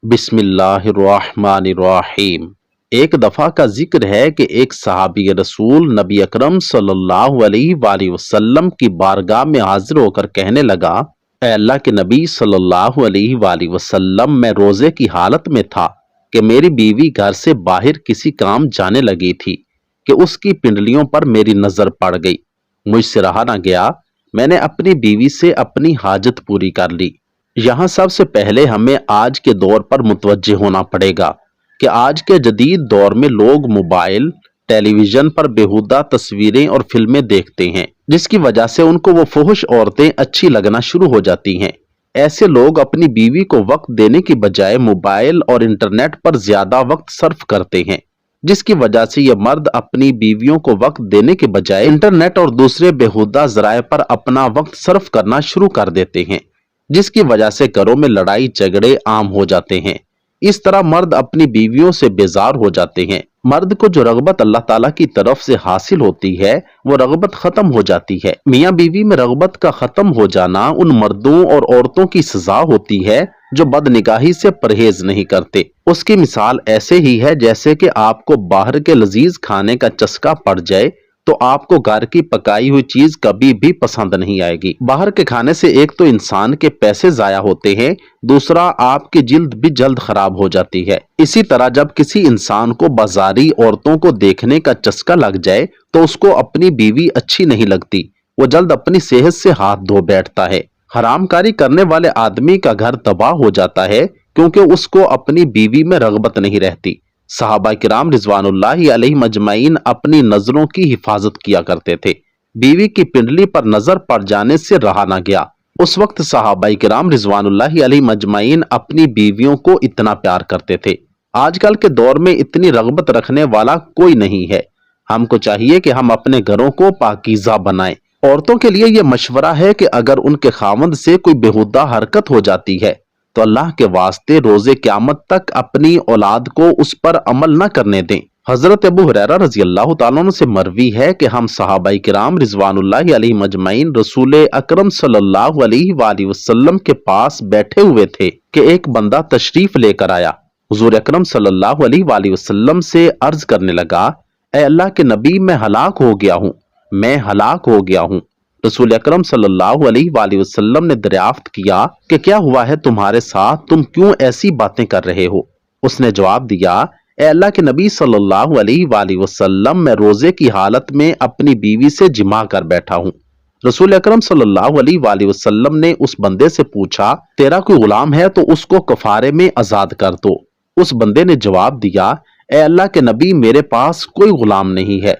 बिस्मिल्लाहिर्रहमानिर्रहीम। एक दफ़ा का जिक्र है कि एक सहाबी रसूल नबी अकरम सल्लल्लाहु अलैहि वसल्लम की बारगाह में हाजिर होकर कहने लगा, ऐ अल्लाह के नबी सल्लल्लाहु अलैहि वसल्लम, मैं रोज़े की हालत में था कि मेरी बीवी घर से बाहर किसी काम जाने लगी थी कि उसकी पिंडलियों पर मेरी नज़र पड़ गई। मुझसे रहा न गया, मैंने अपनी बीवी से अपनी हाजत पूरी कर ली। यहाँ सबसे पहले हमें आज के दौर पर मुतवज्जे होना पड़ेगा कि आज के जदीद दौर में लोग मोबाइल टेलीविजन पर बेहुदा तस्वीरें और फिल्में देखते हैं, जिसकी वजह से उनको वो फुहश औरतें अच्छी लगना शुरू हो जाती हैं। ऐसे लोग अपनी बीवी को वक्त देने की बजाय मोबाइल और इंटरनेट पर ज्यादा वक्त सर्फ करते हैं, जिसकी वजह से ये मर्द अपनी बीवियों को वक्त देने के बजाय इंटरनेट और दूसरे बेहुदा जराए पर अपना वक्त सर्फ करना शुरू कर देते हैं, जिसकी वजह से घरों में लड़ाई झगड़े आम हो जाते हैं। इस तरह मर्द अपनी बीवियों से बेजार हो जाते हैं। मर्द को जो रगबत अल्लाह ताला की तरफ से हासिल होती है वो रगबत खत्म हो जाती है। मियाँ बीवी में रगबत का खत्म हो जाना उन मर्दों और औरतों की सजा होती है जो बदनिगाही से परहेज नहीं करते। उसकी मिसाल ऐसे ही है जैसे कि आपको बाहर के लजीज खाने का चस्का पड़ जाए तो आपको घर की पकाई हुई चीज कभी भी पसंद नहीं आएगी। बाहर के खाने से एक तो इंसान के पैसे जाया होते हैं, दूसरा आपकी जिल्द भी जल्द खराब हो जाती है। इसी तरह जब किसी इंसान को बाजारी औरतों को देखने का चस्का लग जाए तो उसको अपनी बीवी अच्छी नहीं लगती, वो जल्द अपनी सेहत से हाथ धो बैठता है। हरामकारी करने वाले आदमी का घर तबाह हो जाता है क्योंकि उसको अपनी बीवी में रगबत नहीं रहती। सहाबा किराम रिजवानुल्लाहि अलैहिम अजमाइन अपनी नजरों की हिफाजत किया करते थे। बीवी की पिंडली पर नजर पड़ जाने से रहा ना गया। उस वक्त सहाबा किराम रिजवानुल्लाहि अलैहिम अजमाइन अपनी बीवियों को इतना प्यार करते थे। आजकल के दौर में इतनी रगबत रखने वाला कोई नहीं है। हमको चाहिए कि हम अपने घरों को पाकीज़ा बनाएं। औरतों के लिए यह मशवरा है कि अगर उनके खामद से कोई बेहुदा हरकत हो जाती है तो अल्लाह के वास्ते रोजे क़यामत तक अपनी औलाद को उस पर अमल न करने दें। हजरत अबू हुरैरा रज़ी अल्लाह तआला अन्हु से मरवी है कि हम सहाबाई किराम रिजवानुल्लाहि अलैहिम अजमईन रसूल अकरम सल्लल्लाहु अलैहि वसल्लम के पास बैठे हुए थे कि एक बंदा तशरीफ लेकर आया। हुजूर अकरम सल्लल्लाहु अलैहि वसल्लम से अर्ज करने लगा, ऐ अल्लाह के नबी, मैं हलाक हो गया हूँ, मैं हलाक हो गया हूँ। रसूल अकरम सल्लल्लाहु अलैहि वसल्लम ने दरियाफ्त किया कि क्या हुआ है तुम्हारे साथ, तुम क्यों ऐसी बातें कर रहे हो? उसने जवाब दिया, ए अल्लाह के नबी सल्लल्लाहु अलैहि वसल्लम, मैं रोजे की हालत में अपनी बीवी से जिमा कर बैठा हूँ। रसूल अकरम सल्लल्लाहु अलैहि वसल्लम ने उस बंदे से पूछा, तेरा कोई गुलाम है तो उसको कफारे में आजाद कर दो। उस बंदे ने जवाब दिया, ए अल्लाह के नबी, मेरे पास कोई गुलाम नहीं है।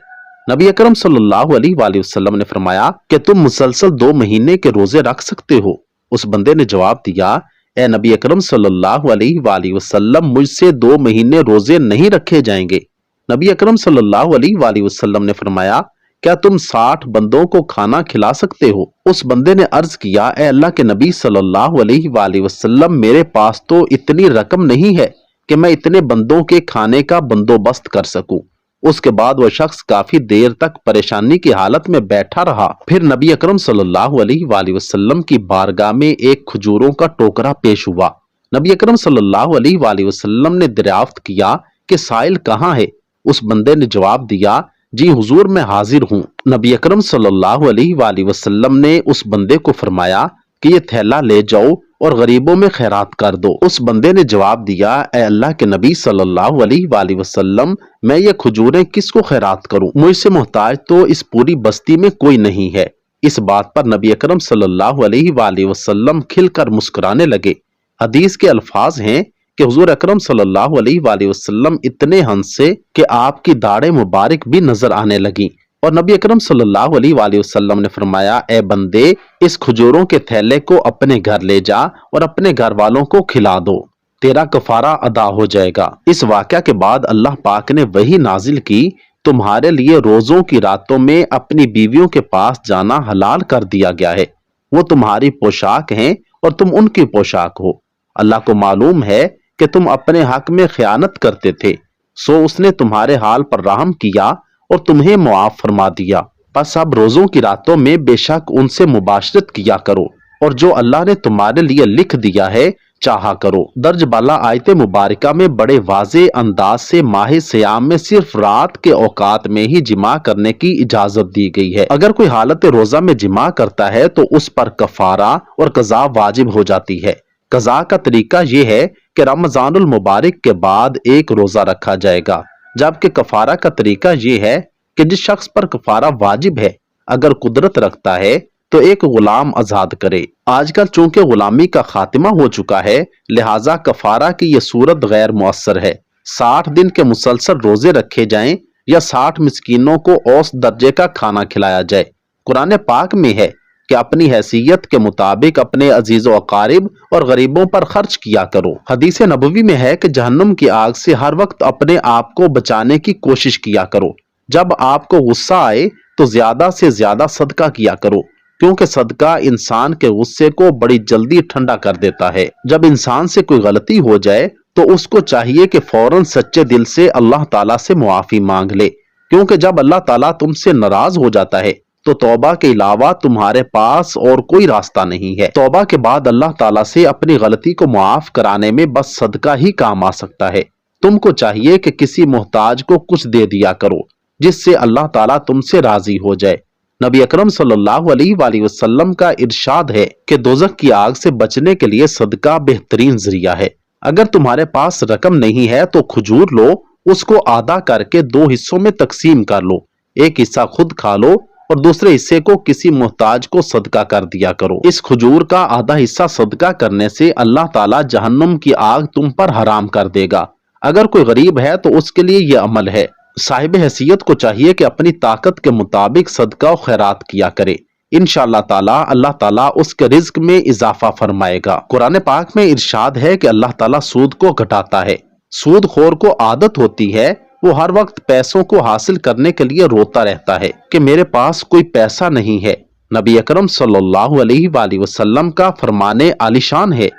नबी अकरम सल्लल्लाहु अलैहि वसल्लम ने फरमाया कि तुम मुसलसल 2 महीने के रोजे रख सकते हो। उस बंदे ने जवाब दिया, ए नबी अकरम सल्लल्लाहु अलैहि वसल्लम, मुझसे 2 महीने रोजे नहीं रखे जाएंगे। नबी अकरम सल्लल्लाहु अलैहि वसल्लम ने फरमाया, क्या तुम 60 बंदों को खाना खिला सकते हो? उस बंदे ने अर्ज किया, ए अल्लाह के नबी सल्लल्लाहु अलैहि वसल्लम, मेरे पास तो इतनी रकम नहीं है कि मैं इतने बंदों के खाने का बंदोबस्त कर सकूं। उसके बाद वह शख्स काफी देर तक परेशानी की हालत में बैठा रहा। फिर नबी अकरम सल्लल्लाहु अलैहि वसल्लम की बारगाह में एक खजूरों का टोकरा पेश हुआ। नबी अकरम सल्लल्लाहु अलैहि वसल्लम ने दरियाफ्त किया कि साइल कहाँ है? उस बंदे ने जवाब दिया, जी हुजूर, मैं हाजिर हूँ। नबी अकरम सल्लल्लाहु अलैहि वसल्लम ने उस बंदे को फरमाया कि ये थैला ले जाओ और गरीबों में खैरात कर दो। उस बंदे ने जवाब दिया, ए अल्लाह के नबी सल्लल्लाहु अलैहि वसल्लम, मैं ये खजूरें किसको खैरात करूं? मुझसे मोहताज तो इस पूरी बस्ती में कोई नहीं है। इस बात पर नबी अकरम सल्लल्लाहु अलैहि वसल्लम खिलकर मुस्कुराने लगे। हदीस के अल्फाज हैं कि हुजूर अकरम सल्लल्लाहु अलैहि वसल्लम इतने हंसे कि आपकी दाढ़ें मुबारक भी नजर आने लगी। और नबी अकरम सल्लल्लाहु अलैहि वसल्लम ने फरमाया, ए बंदे, इस खजूरों के थैले को अपने घर ले जा और अपने घर वालों को खिला दो, तेरा कफारा अदा हो जाएगा। इस वाक़या के बाद अल्लाह पाक ने वही नाजिल की, तुम्हारे लिए रोजों की रातों में अपनी बीवियों के पास जाना हलाल कर दिया गया है। वो तुम्हारी पोशाक हैं और तुम उनकी पोशाक हो। अल्लाह को मालूम है कि तुम अपने हक में खयानत करते थे, सो उसने तुम्हारे हाल पर रहम किया और तुम्हें मुआफ फरमा दिया। बस अब रोजों की रातों में बेशक उनसे मुबाशरत किया करो, और जो अल्लाह ने तुम्हारे लिए लिख दिया है चाहा करो। दर्ज बाला आयत मुबारका में बड़े वाज़े अंदाज से माह सियाम में सिर्फ रात के औकात में ही जिमा करने की इजाजत दी गई है। अगर कोई हालत रोजा में जिमा करता है तो उस पर कफारा और कज़ा वाजिब हो जाती है। कज़ा का तरीका ये है कि रमजानुल मुबारक के बाद एक रोजा रखा जाएगा, जबकि कफारा का तरीका ये है कि जिस शख्स पर कफारा वाजिब है अगर कुदरत रखता है तो एक गुलाम आजाद करे। आजकल चूंकि गुलामी का खात्मा हो चुका है, लिहाजा कफारा की यह सूरत गैर मुअस्सर है। 60 दिन के मुसलसल रोजे रखे जाएं या 60 मिस्कीनों को औसत दर्जे का खाना खिलाया जाए। कुरान पाक में है कि अपनी हैसियत के मुताबिक अपने अजीज़ व अकारिब और गरीबों पर खर्च किया करो। हदीस नबवी में है कि जहन्नुम की आग से हर वक्त अपने आप को बचाने की कोशिश किया करो। जब आपको गुस्सा आए तो ज्यादा से ज्यादा सदका किया करो, क्योंकि सदका इंसान के गुस्से को बड़ी जल्दी ठंडा कर देता है। जब इंसान से कोई गलती हो जाए तो उसको चाहिए कि फौरन सच्चे दिल से अल्लाह ताला से मुआफी मांग ले, क्योंकि जब अल्लाह ताला तुमसे नाराज हो जाता है तो तौबा के अलावा तुम्हारे पास और कोई रास्ता नहीं है। तौबा के बाद अल्लाह ताला से अपनी गलती को मुआफ कराने में बस सदका ही काम आ सकता है। तुमको चाहिए कि किसी मोहताज को कुछ दे दिया करो, जिससे अल्लाह ताला तुमसे राजी हो जाए। नबी अकरम सल्लल्लाहु अलैहि वसल्लम का इरशाद है कि दोज़ख की आग से बचने के लिए सदका बेहतरीन जरिया है। अगर तुम्हारे पास रकम नहीं है तो खजूर लो, उसको आधा करके 2 हिस्सों में तकसीम कर लो। एक हिस्सा खुद खा लो और दूसरे हिस्से को किसी मोहताज को सदका कर दिया करो। इस खजूर का आधा हिस्सा सदका करने से अल्लाह ताला जहन्नुम की आग तुम पर हराम कर देगा। अगर कोई गरीब है तो उसके लिए यह अमल है। साहिब हैसियत को चाहिए कि अपनी ताकत के मुताबिक सदका और खैरात किया करे। इंशाअल्लाह ताला अल्लाह ताला उसके रिज्क में इजाफा फरमाएगा। कुरान पाक में इरशाद है कि अल्लाह ताला सूद को घटाता है। सूदखोर को आदत होती है, वो हर वक्त पैसों को हासिल करने के लिए रोता रहता है कि मेरे पास कोई पैसा नहीं है। नबी अकरम सल्लल्लाहु अलैहि वसल्लम का फरमाने आलिशान है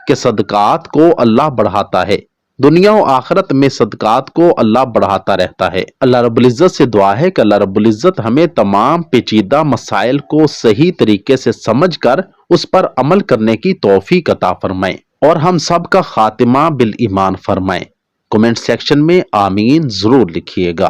कि सदकात को अल्लाह बढ़ाता है। दुनिया और आखिरत में सदकात को अल्लाह बढ़ाता रहता है। अल्लाह रब्बुल इज्जत से दुआ है कि अल्लाह रब्बुल इज्जत हमें तमाम पेचीदा मसाइल को सही तरीके से समझकर उस पर अमल करने की तौफीक अता फरमाए और हम सब का खातिमा बिल ईमान फरमाए। कमेंट सेक्शन में आमीन जरूर लिखिएगा।